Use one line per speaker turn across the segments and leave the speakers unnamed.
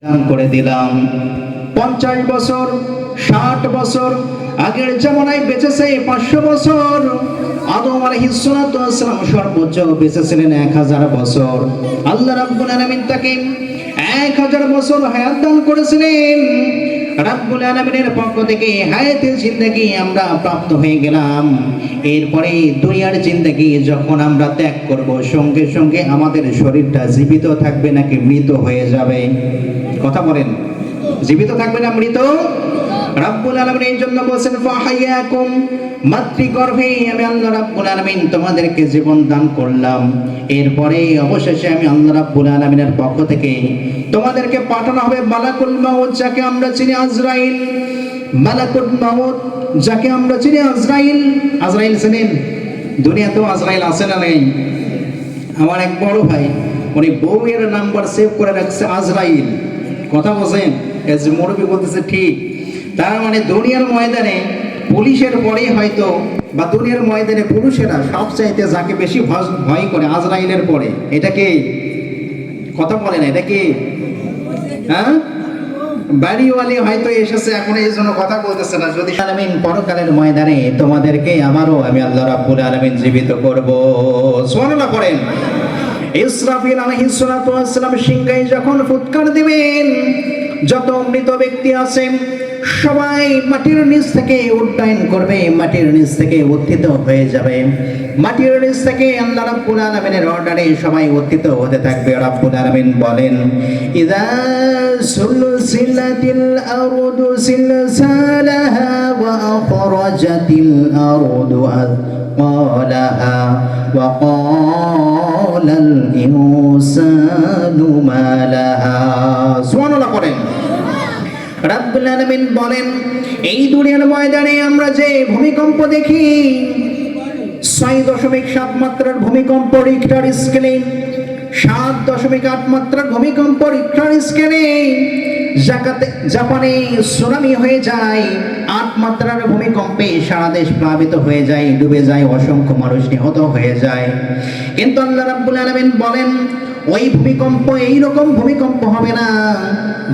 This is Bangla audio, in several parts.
দান করে দিলাম। 50 বছর 60 বছর আগের জামানায় বেঁচেছে 500 বছর। আদম আলাইহিস সালাতু ওয়াস সালাম সর্বোচ্চ বেঁচেছিলেন 1000 বছর। আল্লাহ রাব্বুল আলামিন তাকে 1000 বছর হায়াত দান করেছিলেন। রাব্বুল আলামিনের পক্ষ থেকে হায়াতের জিন্দেগি আমরা প্রাপ্ত হয়ে গেলাম। এরপরে দুনিয়ার জিন্দেগি যখন আমরা ত্যাগ করব, সঙ্গে সঙ্গে আমাদের শরীরটা জীবিত থাকবে নাকি মৃত হয়ে যাবে? কথা বলেন, জীবিত থাকবে না মৃত? রাব্বুল আলামিন এই জন্য বলেন ফাহাইয়াকুম, মাতৃগর্ভে আমি আল্লাহ রাব্বুল আলামিন তোমাদেরকে জীবন দান করলাম। এরপরে অবশেষে আমি আল্লাহ রাব্বুল আলামিনের পক্ষ থেকে তোমাদেরকে পাঠানো হবে মালাকুল মাউত, যাকে আমরা চিনি আজরাইল। মালাকুল মাউত যাকে আমরা চিনি আজরাইল। আজরাইল চেনেন? দুনিয়াতেও আজরাইল আছে না নেই? আমার এক বড় ভাই, উনি বউয়ের নাম্বার সেভ করে রাখছে আজরাইল। কথা বলছেন? এই যে মুরব্বী বলতেছে ঠিক। তার মানে দুনিয়ার ময়দানে পুলিশের পরে হয়তো, বা দুনিয়ার ময়দানে পুরুষেরা সবচাইতে যাকে বেশি ভয় করে আজরাইলের পরে, এটা কি? কথা বলেন, এটা কি? হ্যাঁ, বাড়িওয়ালি হয়তো এসেছে এখন, এই জন্য কথা বলতেছে না। যদি আলামিন পরকালের ময়দানে তোমাদেরকে আমারও আমি আল্লাহ রাব্বুল আলামিন জীবিত করব। সুবহানাল্লাহ করেন। ইসরাফিল আলাইহিস সালাতু ওয়াস সালাম সিংহায় যখন ফুৎকার দিবেন, যত মৃত ব্যক্তি আছে সবাই মাটির নিচ থেকে উড্ডয়ন করবে, মাটির নিচ থেকে উত্থিত হয়ে যাবে। মাটির নিচ থেকে আল্লাহ রাব্বুল আলামিনের অর্ডারে সবাই উত্থিত হতে থাকবে। রাব্বুল আলামিন বলেন ইযা সুলসিলাতিল আরদু সিলসালাহা ওয়া আখরাজাতিল আরদু আথqalaha ওয়া ক্বালাল ইনসানু মা লাহা। সুবহানাল্লাহ পড়েন। রাব্বুল আলামিন বলেন এই দুনিয়ার ময়দানে আমরা যে ভূমিকম্প দেখি, 6.7 মাত্রার ভূমিকম্প রিক্টার স্কেলে, 7.8 মাত্রার ভূমিকম্প রিক্টার স্কেলে, জাপানে সুনামি হয়ে যায়, 8 মাত্রার ভূমিকম্পে সারা দেশ প্লাবিত হয়ে যায়, ডুবে যায়, অসংখ্য মানুষ নিহত হয়ে যায়। কিন্তু আল্লাহ রাব্বুল আলামিন বলেন ওই ভূমিকম্প এইরকম ভূমিকম্প হবে না,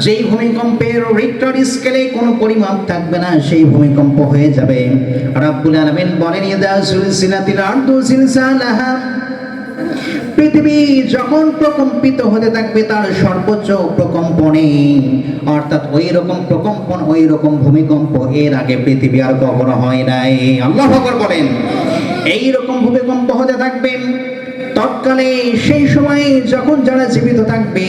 যেই ভূমিকম্পের রিক্টার স্কেলে কোনো পরিমাপ থাকবে না, সেই ভূমিকম্প হয়ে যাবে। রাব্বুল আলামিন বলেন ইযা সুলসিলাতিল আরদু সিলসালাহা, পৃথিবী যখন প্রকম্পিত হতে থাকবে তার সর্বোচ্চ প্রকম্পনে, অর্থাৎ ওই রকম প্রকম্পন, ওই রকম ভূমিকম্প এর আগে পৃথিবী আর কখনো হয় নাই। আল্লাহু আকবার বলেন। এই রকম ভূমিকম্প হতে থাকবে। তৎকালে সেই সময় যখন যারা জীবিত থাকবে,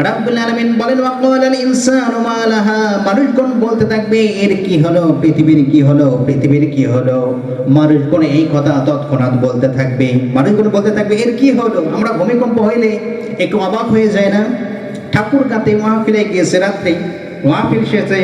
রাব্বুল আলামিন বলেন ওয়া ক্বালাল ইনসানু মা লাহা, মানুষগণ বলতে থাকবে এর কি হলো, পৃথিবীর কি হলো, পৃথিবীর কি হলো। মানুষগণ এই কথা তৎক্ষণাৎ বলতে থাকবে। মানুষগণ বলতে থাকবে এর কি হলো। আমরা ভূমিকম্প হইলে একটু অবাক হয়ে যায় না? ঠাকুর কাতে মাহফিলে গিয়েছে, রাত্রে মাহফিল শেষে